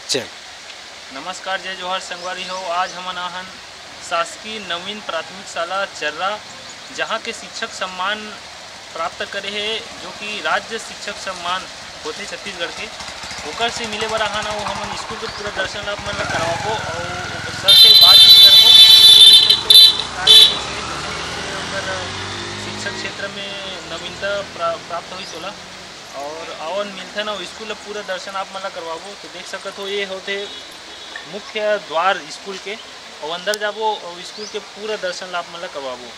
चल नमस्कार, जय जोहार संगवारी हो। आज हम आहन शासकीय नवीन प्राथमिक शाला चर्रा, जहाँ के शिक्षक सम्मान प्राप्त करे है, जो कि राज्य शिक्षक सम्मान होते छत्तीसगढ़ के। ओकर से मिले बर आहन और हम स्कूल के पूरा दर्शन आप मन कराबो और सर से बातचीत करबो शिक्षक क्षेत्र में नवीनता प्राप्त हुई सोला और आवन मिलथन और स्कूल पूरा दर्शन आप मन करवाबो। तो देख सकत हो, ये होते मुख्य द्वार स्कूल के और अंदर जाबो और स्कूल के पूरा दर्शन आप मन करवाबो।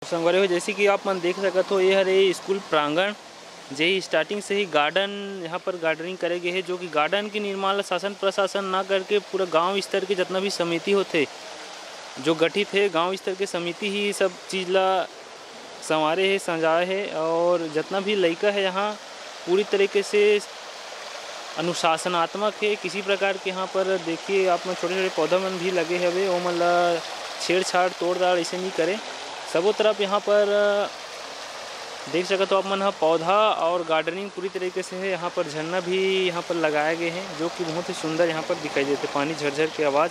संगवारी हो, जैसे कि आप मन देख सकत हो, ये हरे स्कूल प्रांगण जे स्टार्टिंग से ही गार्डन यहाँ पर गार्डनिंग करे गए है, जो कि गार्डन के निर्माण शासन प्रशासन ना करके पूरा गांव स्तर के जितना भी समिति होते जो गठित है, गांव स्तर के समिति ही सब चीज़ ला संवारे है, सजाए है। और जितना भी लड़का है यहाँ पूरी तरीके से अनुशासनात्मक है। किसी प्रकार के यहाँ पर देखिए आप मन छोटे छोटे पौधा मन भी लगे हवे, वो मन ला छेड़छाड़ तोड़दाड़ ऐसे नहीं करे। सबों तरफ यहाँ पर देख सकते हो आप मन, पौधा और गार्डनिंग पूरी तरीके से है। यहाँ पर झरना भी यहाँ पर लगाए गए हैं, जो कि बहुत ही सुंदर यहाँ पर दिखाई देते, पानी झरझर के आवाज़।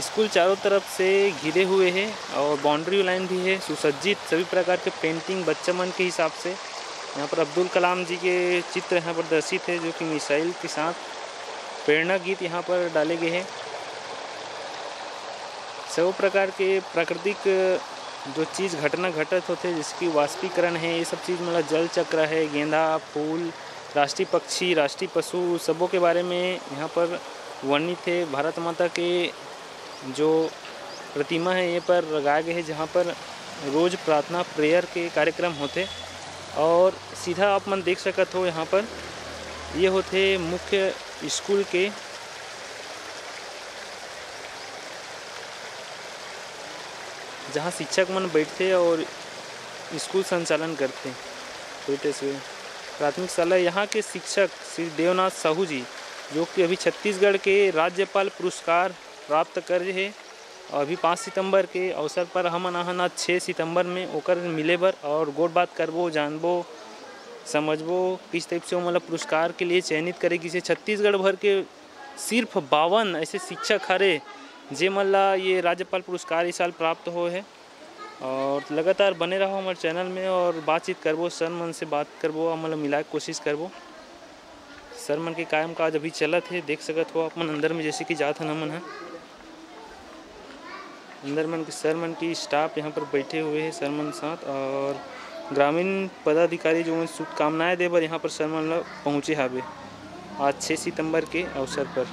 स्कूल चारों तरफ से घिरे हुए हैं और बाउंड्री लाइन भी है, सुसज्जित सभी प्रकार के पेंटिंग बच्चा मन के हिसाब से। यहाँ पर अब्दुल कलाम जी के चित्र यहाँ पर दर्शित है, जो कि मिसाइल के साथ प्रेरणा गीत यहाँ पर डाले गए हैं। सब प्रकार के प्राकृतिक जो चीज़ घटना घटत होते, जैसे कि वाष्पीकरण है, ये सब चीज़ मतलब जल चक्र है, गेंदा फूल, राष्ट्रीय पक्षी, राष्ट्रीय पशु, सबों के बारे में यहाँ पर वर्णित है। भारत माता के जो प्रतिमा है ये पर लगाए गए हैं, जहाँ पर रोज़ प्रार्थना प्रेयर के कार्यक्रम होते। और सीधा आप मन देख सकत हो, यहाँ पर ये होते मुख्य स्कूल के जहाँ शिक्षक मन बैठते और स्कूल संचालन करते। प्राथमिक शाला यहाँ के शिक्षक श्री देवनाथ साहू जी, जो कि अभी छत्तीसगढ़ के राज्यपाल पुरस्कार प्राप्त कर रहे हैं। अभी 5 सितंबर के अवसर पर हम आहन 6 सितंबर में ओकर मिले बर और गोट बात करबो, जानबो, समझबो किस टाइप से वो मतलब पुरस्कार के लिए चयनित करेगी। से छत्तीसगढ़ भर के सिर्फ 52 ऐसे शिक्षक हरे जे मन ला ये राज्यपाल पुरस्कार इस साल प्राप्त हो है। और लगातार बने रहो हमारे चैनल में और बातचीत करबो, सर मन से बात करबो, मतलब मिलाए कोशिश करबो। सर मन के कायम काज अभी चलत है, देख सकत हो आप मन अंदर में, जैसे कि जात हन हमन है अंदर मन के सर मन की स्टाफ यहाँ पर बैठे हुए हैं सर मन साथ, और ग्रामीण पदाधिकारी जो शुभकामनाएँ दे बर यहाँ पर सर मन ला पहुँचे हावे आज 6 सितंबर के अवसर पर।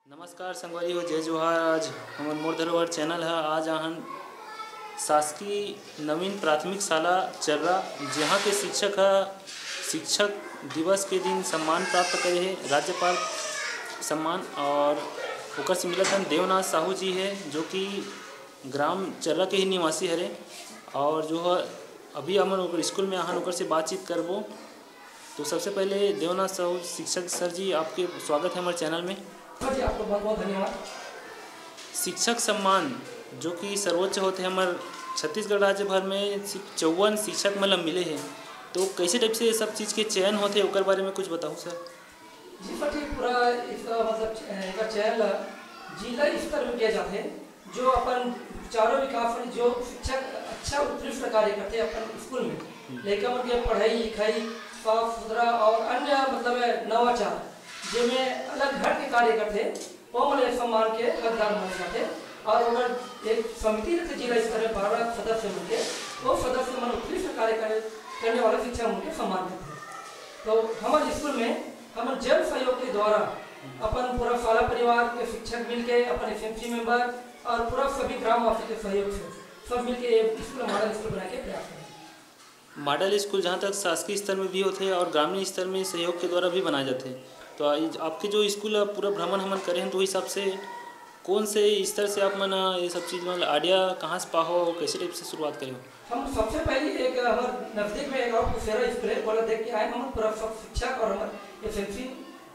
नमस्कार संगवारी हो, जय जोहार। आज हमारे मोर धरोहर चैनल है। आज आहन शासकीय नवीन प्राथमिक शाला चर्रा, जहाँ के शिक्षक दिवस के दिन सम्मान प्राप्त करे हैं, राज्यपाल सम्मान। और ओकर से मिलत हन देवनाथ साहू जी है, जो कि ग्राम चर्रा के ही निवासी हरे। और जो है अभी हमन ओकर स्कूल में आहन, ओकर से बातचीत करबो। तो सबसे पहले देवनाथ साहू शिक्षक सर जी, आपके स्वागत है हमारे चैनल में। जी, आपको बहुत बहुत धन्यवाद। शिक्षक सम्मान जो कि सर्वोच्च होते हैं हमारे छत्तीसगढ़ राज्य भर में, 54 शिक्षक मतलब मिले हैं। तो कैसे टाइप से सब चीज़ के चयन होते हैं, ओकर बारे में कुछ बताओ सर। जी सर, ठीक पूरा इसका मतलब इसका चयन जिला स्तर में किया जाता है। जो अपन चारों विकास में जो शिक्षक अच्छा उत्कृष्ट कार्य करते हैं अपन स्कूल में, लेकिन उनके पढ़ाई लिखाई, साफ सुथरा और अन्य मतलब नवाचार जिनमें अलग घट के कार्य करते, वो मतलब सम्मान के हकदार माने जाते। और अगर एक समिति रहते जिला स्तर में 12 सदस्य मिलते, वो सदस्य मन उत्कृष्ट कार्य करने वाले शिक्षक उनके सम्मान करते हैं। तो हमारे स्कूल में हम जन सहयोग के द्वारा अपन पूरा शाला परिवार के शिक्षक मिलके, अपन एसएमसी मेंबर और पूरा सभी ग्रामवासी के सहयोग से सब मिलके स्कूल मॉडल स्कूल बना के प्रयास करें। मॉडल स्कूल जहाँ तक शासकीय स्तर में भी होते हैं और ग्रामीण स्तर में सहयोग के द्वारा भी बनाए जाते हैं। तो आपके जो स्कूल पूरा भ्रमण हमन करे हैं तो हिसाब से कौन से स्तर से आप मन ये सब चीज़ मतलब आइडिया कहाँ से पाहो और कैसे टाइप से शुरुआत करे हो? हम सबसे पहले एक हमारे नज़दीक में एक और कुशेरा स्कूल है, बोला देख के आए हम पूरा सब शिक्षक और हमारे एसएमसी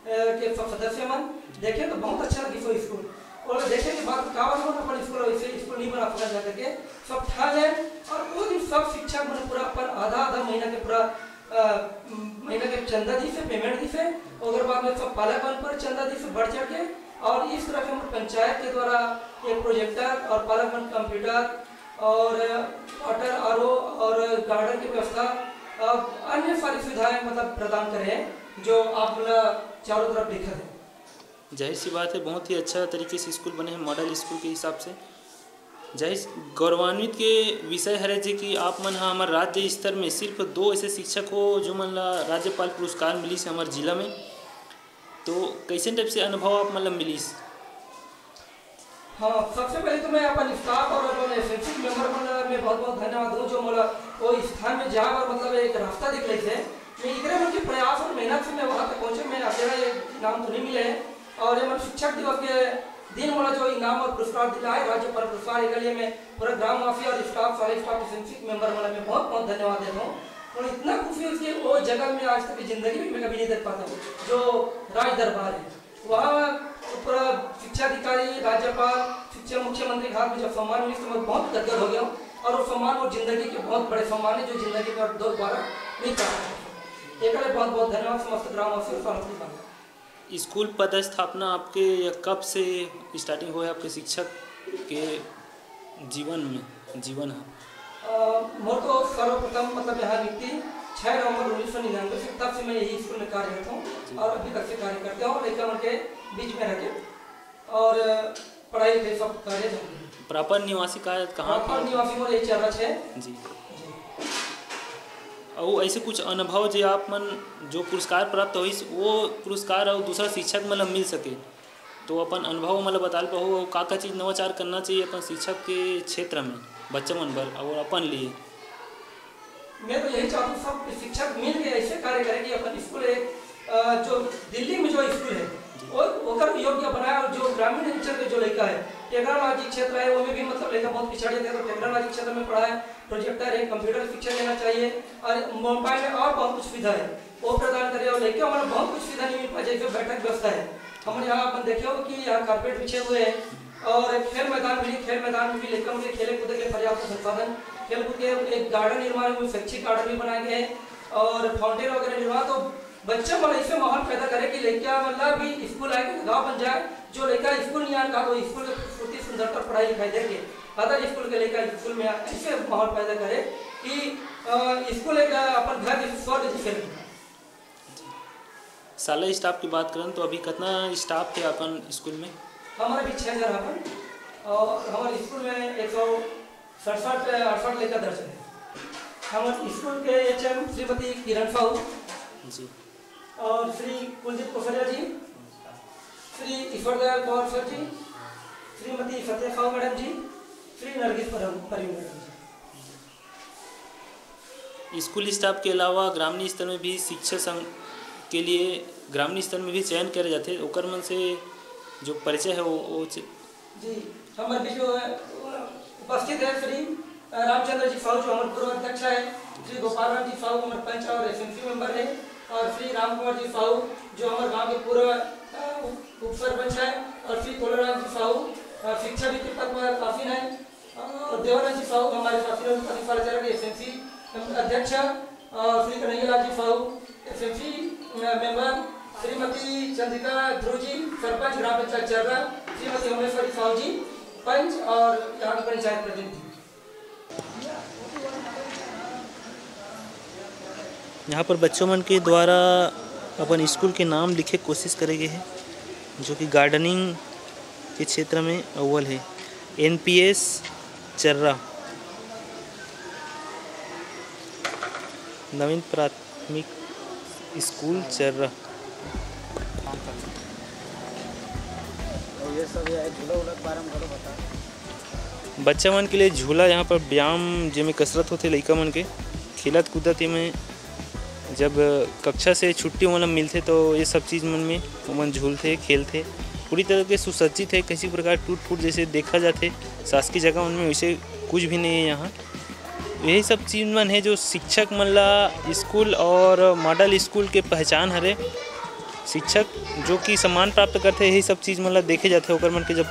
के सब सदस्य मन देखे तो बहुत अच्छा लगी वो स्कूल। और देखे के बाद का हम अपन स्कूल वैसे स्कूल नहीं बना पड़ा जा करके सब ठा जाए और वो दिन सब शिक्षक मन पूरा अपन आधा आधा महीना के पूरा महीना के चंदा दी से पेमेंट दी से और बाद में सब पालक बन पर चंदा दी से बढ़ चढ़ के और इस तरह के हमारे पंचायत के द्वारा एक प्रोजेक्टर और पालक बन कंप्यूटर और वाटर आरओ और गार्डन की व्यवस्था अन्य सारी सुविधाएं मतलब प्रदान करें हैं जो आप चारों तरफ देखा है। जाहिर सी बात है, बहुत ही अच्छा तरीके से स्कूल बने हैं मॉडल स्कूल के हिसाब से। जाहिर गौरवान्वित के विषय है जी कि आप मन हाँ हमारे राज्य स्तर में सिर्फ 2 ऐसे शिक्षक हो जो मन ला राज्यपाल पुरस्कार मिली से हमारे जिला में, तो कैसे टाइप से अनुभव आप मतलब मिली? हाँ, सबसे पहले तो मैं अपन स्टाफ और अपन एसएमसी मेंबर में बहुत बहुत धन्यवाद दूँ जो मोला वो स्थान में जहाँ पर मतलब एक रास्ता दिख रही थे। मैं इतने मन के प्रयास और मेहनत से मैं वहाँ तक पहुँचे, मैं अकेला ये इनाम तो नहीं मिले है और ये मतलब शिक्षक दिवस के दिन मोला जो इनाम और पुरस्कार दिला है राज्यपाल पुरस्कार, एक लिए मैं पूरा ग्रामवासी और स्टाफ सारे स्टाफ एसएमसी मेंबर वाला मैं बहुत बहुत धन्यवाद देता हूँ। और इतना खुशी है कि वो जगह में आज तक की जिंदगी में मैं कभी नहीं देख पाता हूँ जो राज दरबार है वहाँ पूरा शिक्षा अधिकारी राज्यपाल शिक्षा मुख्यमंत्री घाट में जब सम्मान मिली तो मैं बहुत गदगद हो गया हूँ और वो सम्मान वो जिंदगी के बहुत बड़े सम्मान है जो जिंदगी में दोबारा नहीं प्राप्त। एक बहुत बहुत धन्यवाद समस्त ग्रामवासी और स्कूल पदस्थापना आपके कब से स्टार्टिंग हुआ है आपके शिक्षक के जीवन है? मोर तो सर्वप्रथम मतलब यहाँ निकली 6 नवंबर 1999 से, तब से मैं यही स्कूल में कार्यरत हूँ और अभी तक से कार्य करते हूँ लड़का के बीच में रह के और पढ़ाई लिखाई सब कार्य। प्रॉपर निवासी कहाँ निवासी मोर यही चल रहा है जी। और ऐसे कुछ अनुभव जो आप मन जो पुरस्कार प्राप्त हो वो पुरस्कार और दूसरा शिक्षक मतलब मिल सके तो अपन अनुभव मतलब बता पाओ का चीज़ नवाचार करना चाहिए अपन शिक्षक के क्षेत्र में बच्चा मन पर और अपन लिए? मैं तो यही चाहता हूँ सब शिक्षक मिल के ऐसे कार्य करें कि अपन स्कूल है जो दिल्ली में जो स्कूल है और योग्य बनाया और जो ग्रामीण अंचल के जो लड़का है टेक्नोलॉजी क्षेत्र है वो में भी मतलब लड़का बहुत पिछड़ जाता है तो टेक्नोलॉजी क्षेत्र में पढ़ा है, प्रोजेक्टर है, कंप्यूटर शिक्षा देना चाहिए और मोबाइल में और बहुत कुछ सुविधा है वो प्रदान करे और लड़के हमारा बहुत कुछ सुविधा नहीं मिल पाए जैसे बैठक व्यवस्था है हमारे यहाँ अपन देखे हो कि यहाँ कारपेट बिछे हुए हैं और खेल मैदान में भी लड़का उनके खेले कूदे के पर्याप्त संसाधन खेल कूद के एक गार्डन निर्माण हुए, शैक्षिक गार्डन भी बनाए गए और फाउंटेन वगैरह निर्माण तो बच्चा मतलब ऐसे माहौल पैदा करे कि लड़का मतलब भी स्कूल आए गाँव बन जाए जो लड़का स्कूल नहीं आने का तो स्कूल की सुंदरता पढ़ाई लिखाई देके अदर स्कूल के लड़का स्कूल में ऐसे माहौल पैदा करे कि स्कूल एक अपन घर स्वर्ग जैसे। साला स्टाफ की बात करें तो अभी कितना स्टाफ है अपन स्कूल में? हमारे भी 6000 अपन और हमारे स्कूल में 167-68 लड़का दर्ज है। हमारे स्कूल के एचएम श्रीमती किरण साहू जी और श्री कुलदीप कोसरिया जी, श्री ईश्वर दयाल पवार सर जी, श्रीमती सत्या साहू मैडम जी, श्री नरगिस परिंग मैडम जी। स्कूल स्टाफ के अलावा ग्रामीण स्तर में भी शिक्षा संघ के लिए ग्रामीण स्तर में भी चयन करे जाते हैं ओकर मन से जो परिचय है वो जी हमारे जो उपस्थित है श्री रामचंद्र जी साहू जो हमारे पूर्व अध्यक्ष है, श्री गोपाल राम जी साहू हमारे पंच और एसएमसी मेंबर है और श्री राम कुमार जी साहू जो हमारे गांव के पूर्व उप सरपंच है और श्री तोलाराम जी साहू शिक्षा वित्त पद पर काफी है और देवानंद जी साहू हमारे शासन एसएमसी अध्यक्ष और श्री कन्हैया जी साहू एसएमसी मेंबर, श्रीमती चंद्रिका ध्रुव जी सरपंच ग्राम पंचायत चर्रा, श्रीमती उमेश्वरी साहू जी पंच और यहाँ के पंचायत प्रतिनिधि। यहाँ पर बच्चों मन के द्वारा अपन स्कूल के नाम लिखे कोशिश करेंगे है जो कि गार्डनिंग के क्षेत्र में अव्वल है। एनपीएस चर्रा नवीन प्राथमिक स्कूल चर्रा। बच्चा मन के लिए झूला यहाँ पर व्यायाम जिसमें कसरत होते लड़का मन के खेलत कूदत में जब कक्षा से छुट्टी मतलब मिलते तो ये सब चीज़ मन में मन झूलते खेलते, पूरी तरह के सुसज्जित है, किसी प्रकार टूट फूट जैसे देखा जाते शासकीय जगह उनमें वैसे कुछ भी नहीं है यहाँ। यही सब चीज़ मन है जो शिक्षक मन ला स्कूल और मॉडल स्कूल के पहचान हरे। शिक्षक जो कि सम्मान प्राप्त करते यही सब चीज़ मन ला देखे जाते ओकर मन के जब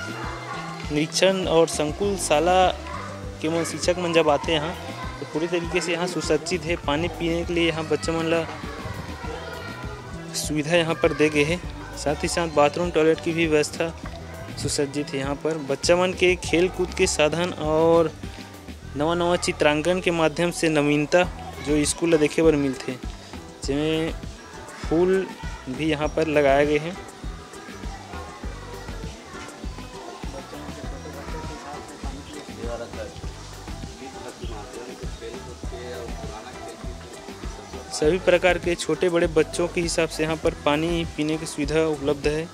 निरीक्षण और संकुल शाला के मन शिक्षक मन जब आते यहाँ तो पूरी तरीके से यहाँ सुसज्जित है। पानी पीने के लिए यहाँ बच्चों मन ला सुविधा यहाँ पर दे गए हैं, साथ ही साथ बाथरूम टॉयलेट की भी व्यवस्था सुसज्जित है। यहाँ पर बच्चा मन के खेल कूद के साधन और नवा नवा चित्रांकन के माध्यम से नवीनता जो स्कूल देखे बर मिलते, जिसमें फूल भी यहाँ पर लगाए गए हैं। सभी प्रकार के छोटे बड़े बच्चों के हिसाब से यहाँ पर पानी पीने की सुविधा उपलब्ध है।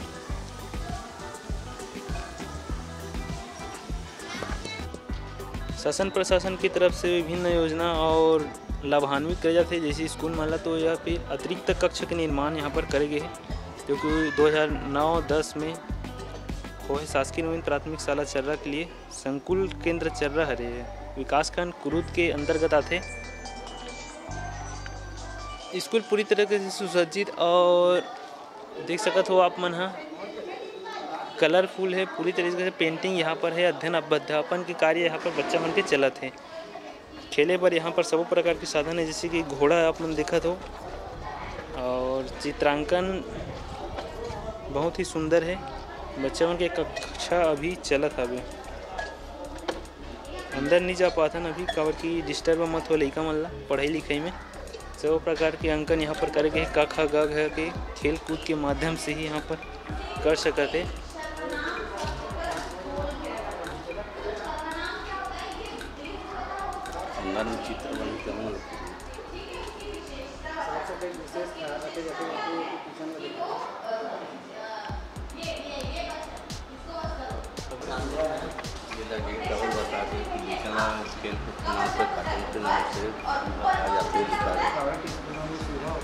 शासन प्रशासन की तरफ से विभिन्न योजना और लाभान्वित करे जाते हैं, जैसे स्कूल माला तो या फिर अतिरिक्त कक्ष के निर्माण यहाँ पर करे गए हैं, जो कि 2009-10 में हो है। शासकीय नवीन प्राथमिक शाला चर्रा के लिए संकुल केंद्र चर्रा हरे विकासखंड कुरूद के अंतर्गत आते। स्कूल पूरी तरह से सुसज्जित और देख सकते हो आप मन हाँ कलरफुल है, पूरी तरीके से पेंटिंग यहाँ पर है। अध्ययन अध्यापन के कार्य यहाँ पर बच्चा मन के चलत है। खेले पर यहाँ पर सब प्रकार के साधन है, जैसे कि घोड़ा आप मन देखत हो और चित्रांकन बहुत ही सुंदर है। बच्चा मन के कक्षा अभी चलत हवे, अंदर नहीं जा पाथन अभी काबर की डिस्टर्ब मत हो लइका मन ला पढ़ाई लिखाई में। सब प्रकार के अंकन यहाँ पर करे गए क ख ग घ के खेल कूद के माध्यम से ही यहाँ पर कर सकते।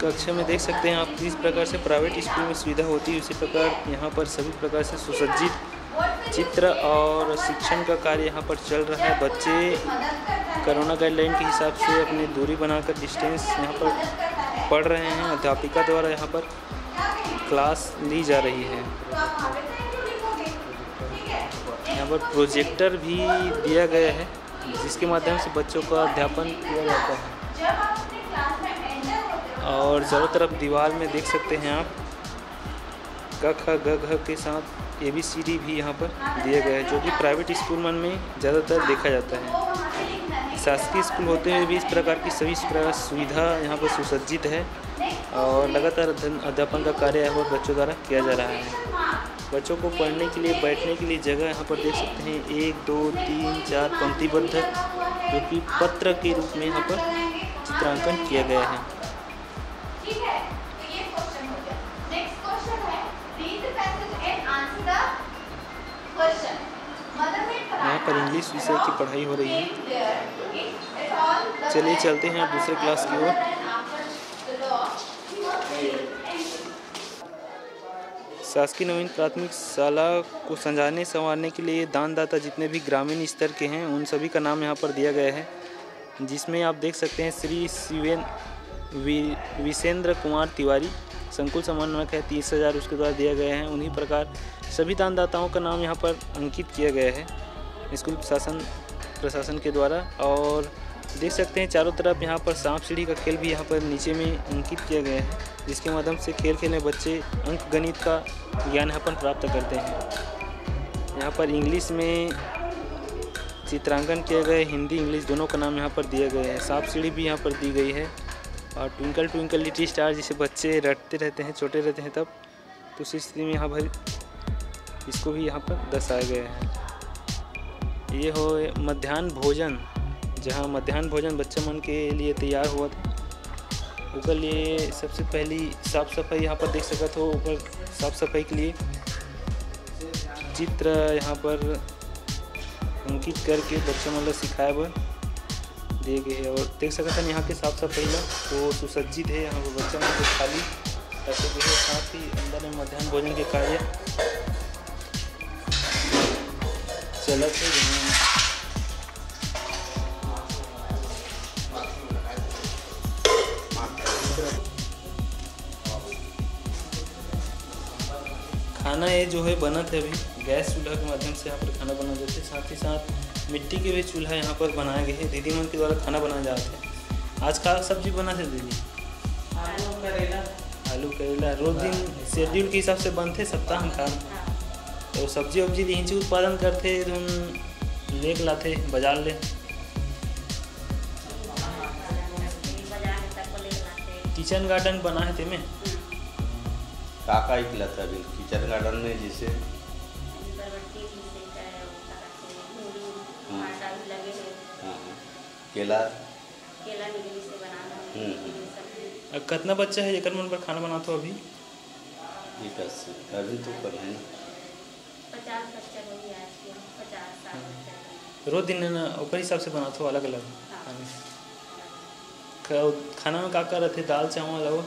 कक्षा में देख सकते हैं आप किस प्रकार से प्राइवेट स्कूल में सुविधा होती है, उसी प्रकार यहाँ पर सभी प्रकार से सुसज्जित चित्र और शिक्षण का कार्य यहाँ पर चल रहा है। बच्चे कोरोना गाइडलाइन के हिसाब से अपनी दूरी बनाकर डिस्टेंस यहाँ पर पढ़ रहे हैं। अध्यापिका द्वारा यहाँ पर क्लास ली जा रही है। यहाँ पर प्रोजेक्टर भी दिया गया है, जिसके माध्यम से बच्चों का अध्यापन किया जाता है। और चारों तरफ दीवार में देख सकते हैं आप क ख ग घ के साथ ABCD भी यहाँ पर दिए गए हैं, जो कि प्राइवेट स्कूल मन में ज़्यादातर देखा जाता है। शासकीय स्कूल होते हुए भी इस प्रकार की सभी सुविधा यहाँ पर सुसज्जित है और लगातार अध्यापन का कार्य यहाँ पर बच्चों द्वारा किया जा रहा है। बच्चों को पढ़ने के लिए बैठने के लिए जगह यहाँ पर देख सकते हैं 1 2 3 4 पंक्तिबद्ध, जो कि पत्र के रूप में यहाँ पर चित्रांकन किया गया है। यहाँ पर इंग्लिश विषय की पढ़ाई हो रही है। चलिए चलते हैं दूसरे क्लास की ओर। शासकीय नवीन प्राथमिक शाला को संजाने संवारने के लिए दानदाता जितने भी ग्रामीण स्तर के हैं उन सभी का नाम यहाँ पर दिया गया है, जिसमें आप देख सकते हैं श्री विसेंद्र कुमार तिवारी संकुल समन्वयक है, 30,000 उसके द्वारा दिया गया है। उन्हीं प्रकार सभी दानदाताओं का नाम यहाँ पर अंकित किया गया है स्कूल प्रशासन के द्वारा। और देख सकते हैं चारों तरफ यहाँ पर सांप सीढ़ी का खेल भी यहाँ पर नीचे में अंकित किया गया है, जिसके माध्यम से खेल खेलने बच्चे अंक गणित का ज्ञान यहाँ पर प्राप्त करते हैं। यहाँ पर इंग्लिश में चित्रांकन किए गए, हिंदी इंग्लिश दोनों का नाम यहाँ पर दिया गया है। सांप सीढ़ी भी यहाँ पर दी गई है और ट्विंकल ट्विंकल लिटिल स्टार जिसे बच्चे रटते रहते हैं, छोटे रहते हैं तब, तो उस स्थिति में यहाँ पर इसको भी यहाँ पर दर्शाया गया है। ये हो मध्याह्न भोजन, जहाँ मध्याह्न भोजन बच्चे मन के लिए तैयार हुआ था। ऊपर लिए सबसे पहली साफ़ सफाई यहाँ पर देख सकते हो। ऊपर साफ़ सफाई के लिए चित्र यहाँ पर अंकित करके बच्चों मतलब सिखाए बर दिए गए हैं। और देख सकते हैं यहाँ के साफ सफाई ला तो सुसज्जित है। यहाँ पर बच्चा मन को खाली रखे गए हैं। साथ ही अंदर में मध्याह्न भोजन के कार्य चलत है। खाना ये जो है बना थे अभी गैस चूल्हा के माध्यम से यहाँ पर खाना बना देते हैं। साथ ही साथ मिट्टी के भी चूल्हा यहाँ पर बनाए गए हैं। दीदी मन के द्वारा खाना बनाया जाता है। आज का सब्जी बना थे दीदी? आलू करेला रोज दिन शेड्यूल के हिसाब से बनते सप्ताह में काम। तो सब्जी वब्जी यहीं उत्पादन करते तुम ले लाते बाजार ले। किचन गार्डन बना है तेमें काका ही खिला था अभी किचन गार्डन में जैसे केला कितना बच्चा है एक मन पर खाना बनाते हो अभी? अभी तो कर है 50 बच्चा हो गया है, 50 रोज दिन ना ऊपर हिसाब से बनाते हो अलग अलग खाना में का रहते? दाल चावल और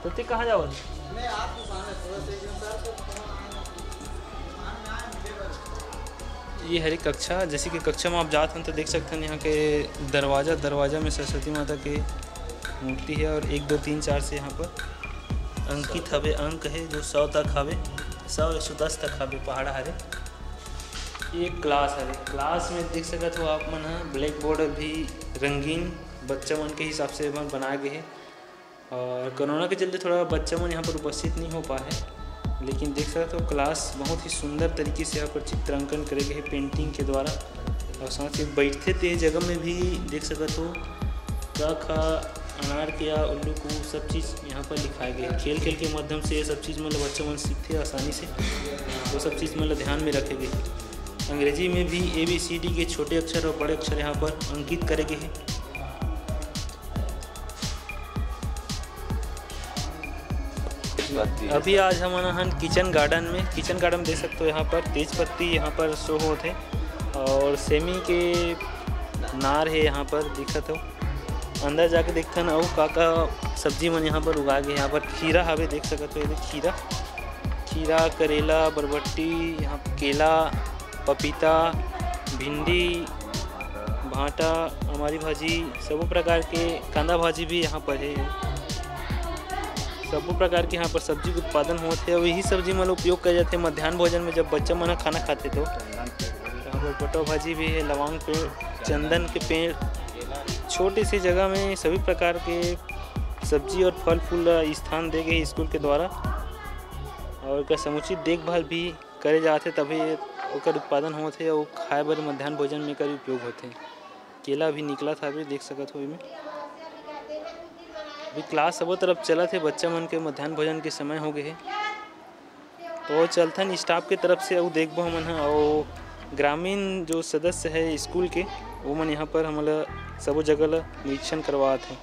तो ते कहाँ जाओ? ये हरी कक्षा जैसे कि कक्षा में आप जाते हैं तो देख सकते हैं यहाँ के दरवाज़ा में सरस्वती माता की मूर्ति है। और 1 2 3 4 से यहाँ पर अंकित हवे अंक है जो 100 तक हवे 100 110 तक हवे पहाड़ा हरे। ये क्लास है। क्लास में देख सकते हो आप मन ब्लैक बोर्ड भी रंगीन बच्चा मन के हिसाब से बनाए गए हैं। और कोरोना के चलते थोड़ा बच्चा मन यहाँ पर उपस्थित नहीं हो पाए, लेकिन देख सकते हो क्लास बहुत ही सुंदर तरीके से यहाँ पर चित्रांकन करे गए पेंटिंग के द्वारा। और साथ ही बैठते थे जगह में भी देख सकते हो क ख अनार के या उल्लू को सब चीज़ यहाँ पर लिखाए गए। खेल खेल के माध्यम से ये सब चीज़ मतलब बच्चा मन सीखते आसानी से, वो सब चीज़ मतलब ध्यान में रखे गए। अंग्रेजी में भी ABCD के छोटे अक्षर और बड़े अक्षर यहाँ पर अंकित करे गए हैं। अभी आज हम किचन गार्डन में देख सकते हो यहाँ पर तेज पत्ती यहाँ पर शो होते और सेमी के नार है यहाँ पर दिखत हो। अंदर जाके देखते हैं का सब्जी मन यहाँ पर उगा गए। यहाँ पर खीरा हवे देख सकते हो खीरा करेला बरबट्टी यहाँ केला पपीता भिंडी भाटा हमारी भाजी सब प्रकार के कांदा भाजी भी यहाँ पर है। सब प्रकार के यहाँ पर सब्जी के उत्पादन होते हैं। वही सब्जी मतलब उपयोग किया जाते हैं मध्याह्न भोजन में जब बच्चा मन खाना खाते तो। यहाँ पर पटो भाजी भी है, लौंग पेड़, चंदन के पेड़, छोटी सी जगह में सभी प्रकार के सब्जी और फल फूल स्थान दे गए स्कूल के द्वारा। और का समुचित देखभाल भी करे जाते तभी ओकर उत्पादन होते और खाए बर मध्याह्न भोजन में कर उपयोग होते। केला भी निकला था अभी देख सकते हो। में अभी क्लास सब तरफ चला थे बच्चा मन के मध्याह्न भोजन के समय हो गए हैं तो चलथन स्टाफ के तरफ से वो देखबो हमन है। और ग्रामीण जो सदस्य है स्कूल के वो मन यहाँ पर हमला सब जगह निरीक्षण करवाते हैं।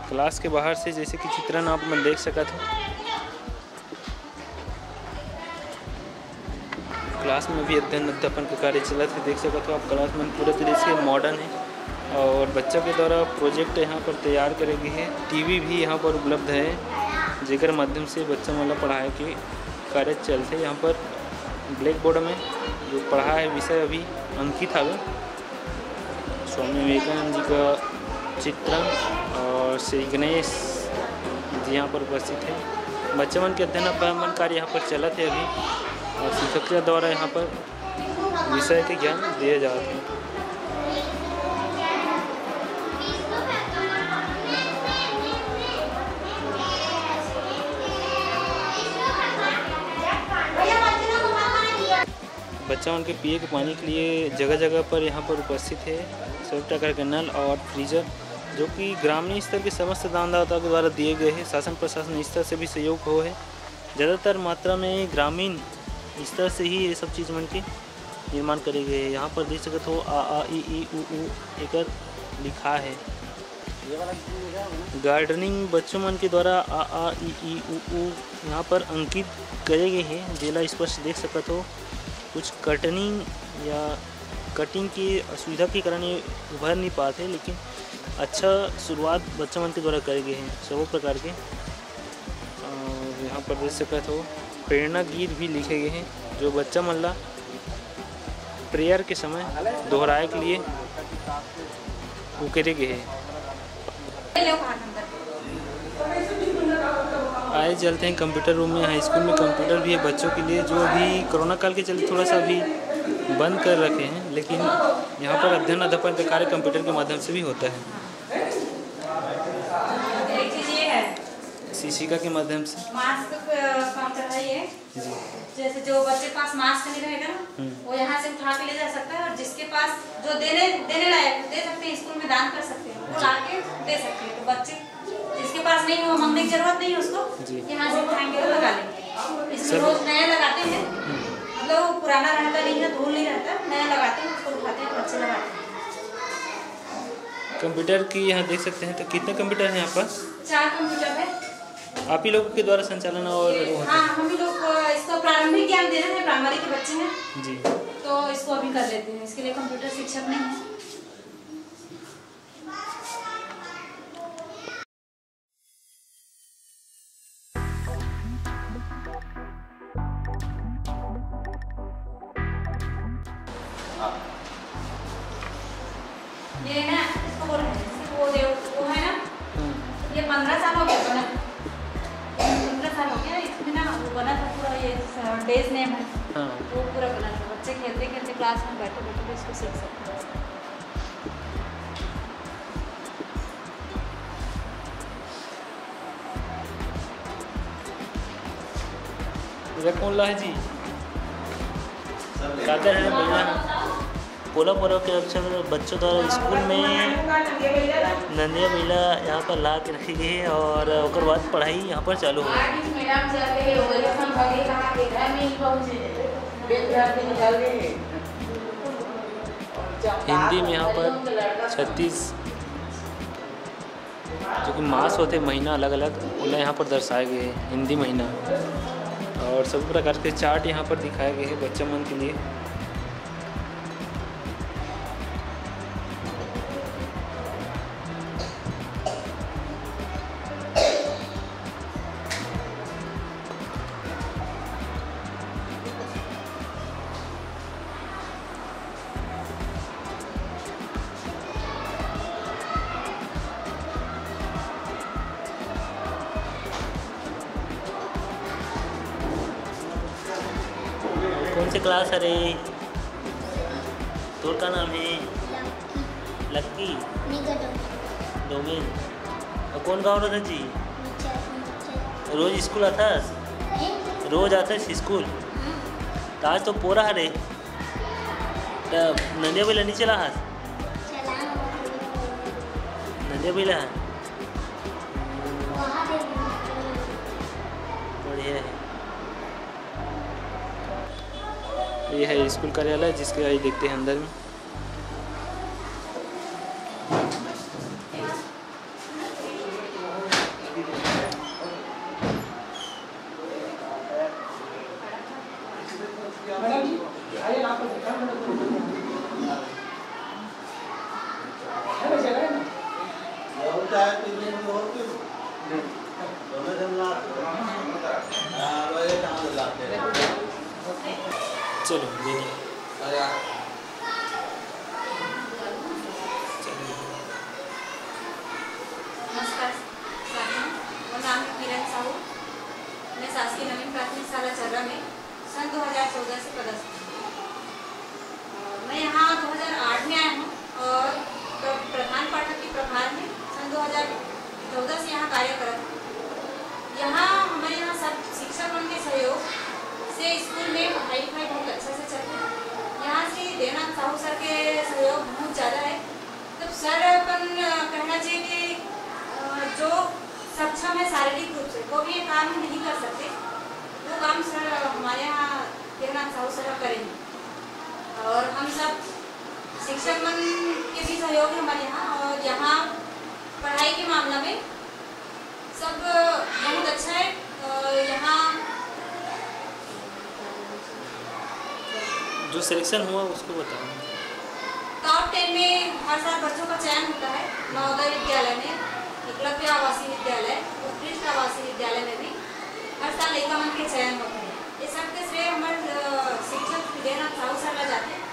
क्लास के बाहर से जैसे कि चित्रण आप मन देख सकते हो। क्लास में भी अध्ययन अध्यापन का कार्य चला थे देख सकते हो आप। क्लास में पूरे तरीके से मॉडर्न है और बच्चों के द्वारा प्रोजेक्ट यहाँ पर तैयार करे गए हैं। टीवी भी यहाँ पर उपलब्ध है जेकर माध्यम से बच्चा मतलब पढ़ाई के कार्य चलते। यहाँ पर ब्लैक बोर्ड में जो पढ़ा है विषय अभी अंकित है स्वामी विवेकानंद जी का चित्रण और श्री गणेश जी यहाँ पर उपस्थित है। बच्चा मन के अध्ययन अध्यापन कार्य यहाँ पर चला थे अभी और शिक्षक द्वारा यहाँ पर विषय के ज्ञान दिए जाते हैं। बच्चा उनके पिए के पानी के लिए जगह जगह पर यहाँ पर उपस्थित है सभी प्रकार के नल और फ्रीजर जो कि ग्रामीण स्तर के समस्त दानदाताओं के द्वारा दिए गए हैं। शासन प्रशासन स्तर से भी सहयोग हो है। ज़्यादातर मात्रा में ग्रामीण स्तर से ही ये सब चीज़ मन की निर्माण करे गए हैं। यहाँ पर देख सकते हो आ ई ई उ एक लिखा है। गार्डनिंग बच्चों मन के द्वारा आ ई ई उ यहाँ पर अंकित करे गए हैं। जेला स्पष्ट देख सकते हो कुछ कटनिंग या कटिंग की असुविधा के कारण ये उभर नहीं पाते, लेकिन अच्छा शुरुआत बच्चों मन के द्वारा करे गए हैं सब प्रकार के। और यहाँ पर देख सकते हो प्रेरणा गीत भी लिखे गए हैं जो बच्चा मन ला प्रेयर के समय दोहराए के लिए वो करे गए हैं। आए चलते हैं कंप्यूटर रूम में। हाई स्कूल में कंप्यूटर भी है बच्चों के लिए, जो अभी कोरोना काल के चलते थोड़ा सा अभी बंद कर रखे हैं, लेकिन यहाँ पर अध्ययन अध्यापन का कार्य कंप्यूटर के माध्यम से भी होता है। एक चीज़ ये है शिक्षिका के माध्यम से मास्क काम कर रही है जी। जैसे जो बच्चे के पास मास्क नहीं रहेगा ना वो यहाँ से उठा के ले जा सकता है, और जिसके पास जो देने लायक दे सकते हैं, स्कूल में दान कर सकते हैं, वो ला के दे सकते हैं। तो बच्चे जिसके पास नहीं हो मांगने की जरूरत नहीं है उसको, यहाँ से उठाएंगे और लगा लेंगे। इसमें रोज नया लगाते हैं, मतलब पुराना रहता नहीं है, धूल नहीं रहता, नया लगाते हैं, उसको उठाते हैं, बच्चे लगाते हैं। कंप्यूटर की यहाँ देख सकते हैं। तो कितने कंप्यूटर हैं यहाँ पर? 4 कंप्यूटर है। आप ही लोगों के द्वारा संचालन और हाँ, हम ही लोग इसको प्रारंभिक ज्ञान दे रहे हैं, प्राइमरी के बच्चे हैं जी, तो इसको अभी कर लेते हैं। इसके लिए कंप्यूटर शिक्षक नहीं है। ये ना इसको वो है ना, ये 15 साल हो गया बना, 15 साल हो गया इसमें ना, वो बना था पूरा, ये डेज नेम है वो पूरा बना था। बच्चे खेलते खेलते क्लास में बैठे बैठे भी इसको सीख सकते हैं। कौन ला है जी? काकर है भैया पोला पोला के अक्षर बच्चों द्वारा स्कूल में नंदिया महिला यहाँ पर ला के रखी गई है, और उसके बाद पढ़ाई यहाँ पर चालू हो। हिंदी में यहाँ पर 36 जो कि मास होते महीना अलग अलग उन्हें यहाँ पर दर्शाए गए हैं हिंदी महीना, और सभी प्रकार के चार्ट यहाँ पर दिखाए गए हैं बच्चों मन के लिए। कौन सी क्लास है रे? तो का नाम है लक्की डोमेन। और कौन गाँव रहा था जी? रोज स्कूल आता? रोज आता है स्कूल? आज तो पोरा है रे, नंदिया बेला नहीं चला हाथ? नंदिया बेला बढ़िया है। ये है स्कूल कार्यालय, जिसके आई देखते हैं अंदर में। चलो नमस्कार साथियों, मेरा नाम है किरण साहू। मैं शासकीय नवीन प्राथमिक शाला चर्रा में सन 2014 से पदस्थ हूँ। मैं यहाँ 2008 में आया हूँ और प्रधान पाठक के प्रभार में सन 2014 से यहाँ कार्य करता हूँ। यहाँ हमारे यहाँ सब शिक्षकों के सहयोग से स्कूल में पढ़ाई लिखाई बहुत अच्छा से चलती है। यहाँ से देवनाथ साहू सर के सहयोग बहुत ज़्यादा है। तो सर अपन कहना चाहिए कि जो सक्षम है शारीरिक रूप से वो भी ये काम नहीं कर सकते, वो काम सर हमारे यहाँ देवनाथ साहू सर करेंगे। और हम सब शिक्षक मन के भी सहयोग है हमारे यहाँ, और यहाँ पढ़ाई के मामला में सब बहुत अच्छा है। यहाँ जो सिलेक्शन हुआ उसको बताओ। टॉप 10 में हर साल बच्चों का चयन होता है। नवोदय विद्यालय में, एकलव्य आवासीय विद्यालय, उत्कृष्ट आवासीय विद्यालय में भी हर साल लड़का मन के चयन होते हैं। ये सबके श्रेय हमारे शिक्षक विजयनाथ साहू सर जाते हैं,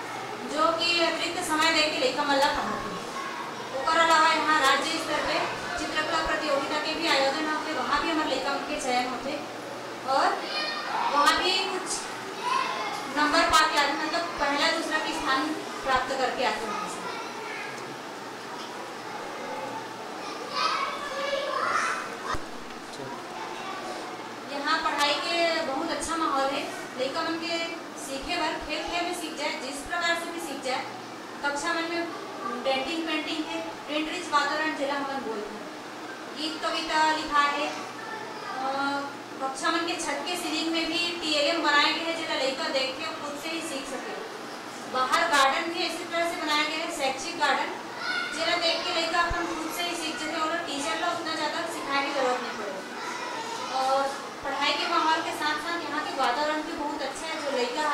जो कि अतिरिक्त समय देके लड़का मन ला पढ़ाते हैं। उसके अलावा यहाँ राज्य स्तर पे चित्रकला प्रतियोगिता के भी आयोजन होते, वहाँ भी हमारे लड़का मन के चयन होते, और वहाँ भी कुछ नंबर पा के आते, मतलब पहला दूसरा के स्थान प्राप्त करके आते हैं। यहाँ पढ़ाई के बहुत अच्छा माहौल है। लड़का मन के सीखे भर खेल खेल में सीख जाए, जिस प्रकार से भी सीख जाए। कक्षा मन में पेंटिंग है, प्रिंट रिच वातावरण जिला हमन बोलते हैं, गीत कविता लिखा है। कक्षा मन के छत के सीलिंग में भी TLM बनाए गए हैं, जिला लड़का देख के खुद से ही सीख सके। बाहर गार्डन भी इसी तरह से बनाया गया है, शैक्षिक गार्डन, जिला देख के लड़का अपन खुद से ही सीख सके, और टीचर को उतना ज़्यादा सिखाने की जरूरत नहीं पड़े। और पढ़ाई के माहौल के साथ साथ यहाँ के वातावरण भी बहुत अच्छा है। जो लड़का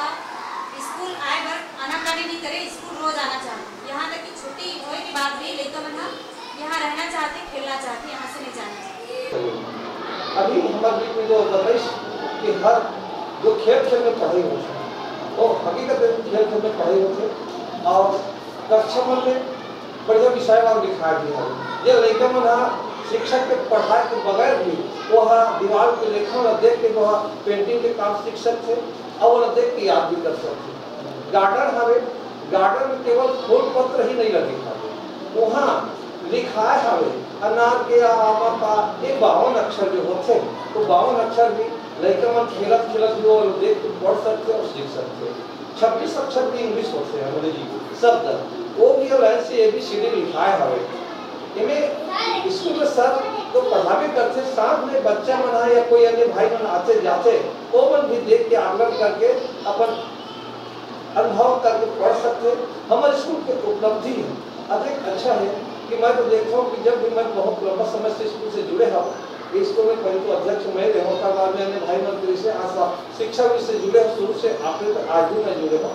स्कूल आए बर आनाकानी नहीं करे, स्कूल रोज आना चाहते। यहाँ तक कि छुट्टी होने के बाद भी लड़का बना यहाँ रहना चाहते, खेलना चाहते, यहाँ से नहीं जाना चाहते। अभी हमारे बीच में जो बताइश कि हर जो खेल खेल में पढ़ाई होती है, वो हकीकत में खेल खेल में पढ़ाई होती है, और कक्षा में बढ़िया विषय और लिखाया भी है। ये लड़का मन शिक्षक के पढ़ाई के बगैर भी वह दीवार के लेखन देख के वह पेंटिंग के काम सीख सकते, और वह देख के याद भी कर सकते। गार्डन हवे, गार्डन में केवल फूल पत्र ही नहीं लगे हवे, वहाँ लिखाए हवे अनार के आमा का ये 52 अक्षर जो होते, तो 52 अक्षर भी लड़का मन खेलत खेलत भी वो देख के पढ़ सकते और सीख सकते। 26 अक्षर भी इंग्लिश होते हैं, अंग्रेजी शब्द, वो भी लाइन से ABCD लिखाए हवे। इनमें स्कूल में सर तो पढ़ावे करते, साथ में बच्चा मना या कोई अन्य भाई मन आते जाते, वो मन भी देख के आकलन करके अपन अनुभव करके पढ़ सकते। हमारे स्कूल के उपलब्धि अधिक अच्छा है कि मैं तो देखता हूँ कि जब भी मैं बहुत लंबा समय से स्कूल से जुड़े हूँ, स्कूल में पहले तो अध्यक्ष मैं रहा था, बाद में अन्य भाई मंत्री से शिक्षा से जुड़े हूँ, शुरू से आखिर तक आज भी मैं जुड़े हूँ।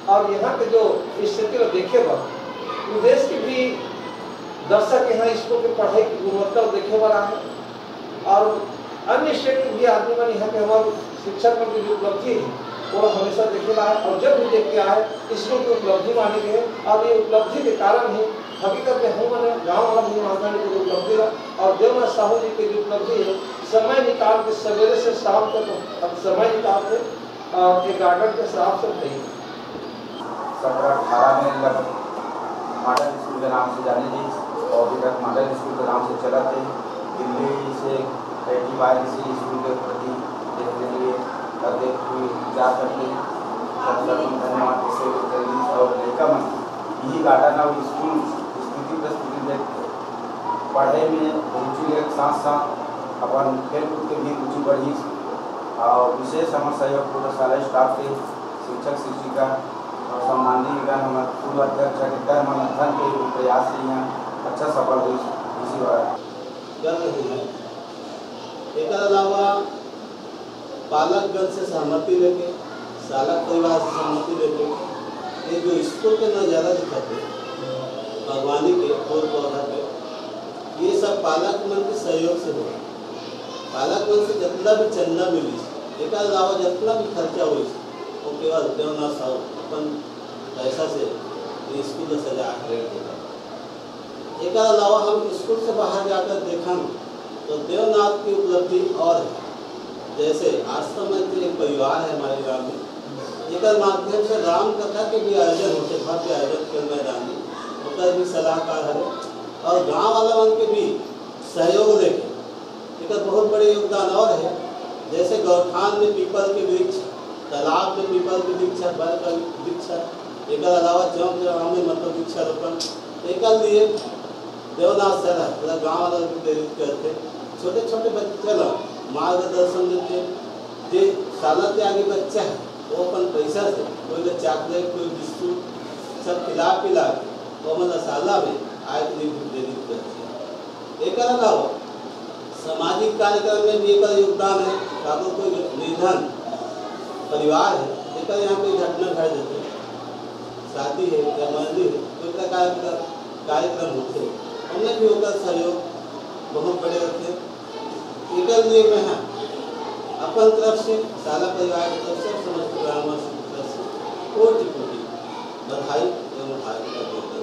और यहाँ के जो स्थिति देखे विदेश की भी दर्शक यहाँ स्कूल की पढ़ाई की गुणवत्ता देखे बड़ा है, और अन्य स्टेट के भी आदमी मन यहाँ के हमारे शिक्षक की जो उपलब्धि है वो हमेशा देखे रहा है, और जब भी देख के आए स्कूल की उपलब्धि मानी गई है। और ये उपलब्धि के कारण ही हकीकत में हम मैंने गाँव वाला भी माता की जो उपलब्धि है, और देवनाथ साहू जी की जो उपलब्धि है, समय निकाल के सवेरे से शाम तक समय निकाल के गार्डन के हिसाब से नहीं 17-18 में लगभग मॉडल स्कूल के नाम से जाने दी, और अभी तक मॉडल स्कूल के नाम से चला थे। दिल्ली से IIT स्कूल के प्रति देखने के लिए अधिक जा करके धन्यवाद और लेकर मन यही गार्डन और स्कूल स्थिति प्रस्तुति देखते पढ़ाई में रुचि के साथ साथ अपन खेलकूद के भी रुचि बढ़ी, और विशेष हमारे सहयोग पूर्वशाला स्टाफ के शिक्षक शिक्षिका और सम्माननीय गण हमारे पूर्व अध्यक्ष के मनोधन के प्रयास से यहाँ अच्छा सफल हुई इसी बार कर रही है। एक अलावा पालकगण से सहमति लेके, चालक परिवार से सहमति लेके, ये जो स्कूल के नज़ारा दिखाते बागवानी के फूल पौधा पे, ये सब पालक मन के सहयोग से हुआ। पालक मन से जितना भी चंदा मिली, एक अलावा जितना भी खर्चा हुई, वो केवल देवनाथ साहू अपन पैसा से स्कूल में सजा कर। एक अलावा हम स्कूल से बाहर जाकर देखा तो देवनाथ की उपलब्धि और है। जैसे आश्रम में एक परिवार है हमारे गांव में, एक माध्यम से राम कथा के भी आयोजन होते, भव्य आयोजन के मैदान में उसका भी सलाहकार है, और गांव वाला मन के भी सहयोग लेके एक बहुत बड़े योगदान और है। जैसे गौठान में पीपल के वृक्ष, तालाब में पीपल के वृक्ष, बर का वृक्ष, एक अलावा चौक जगह में मतलब वृक्षारोपण एक लिए देवनाथ सर पूरा गाँव वाला भी प्रेरित करते, छोटे छोटे बच्चे मार्गदर्शन देते। जो साल के आगे बच्चा है वो अपन पैसा से कोई चॉकलेट कोई बिस्कुट सब खिला पिला के और मसाला में आय प्रेरित करते हैं। एक अलावा सामाजिक कार्यक्रम में भी एक योगदान है। अगर कोई निर्धन परिवार है, एक यहाँ कोई घटना घट जाते, शादी है या मंदिर है, कोई प्रकार का कार्यक्रम होते उनमें भी होकर सहयोग बहुत बड़े रहते हैं। एक लिए मैं अपन तरफ से शाला परिवार की तरफ से समस्त ग्रामीण की तरफ से कोटि बधाई एवं हार्दिक अभिनंदन।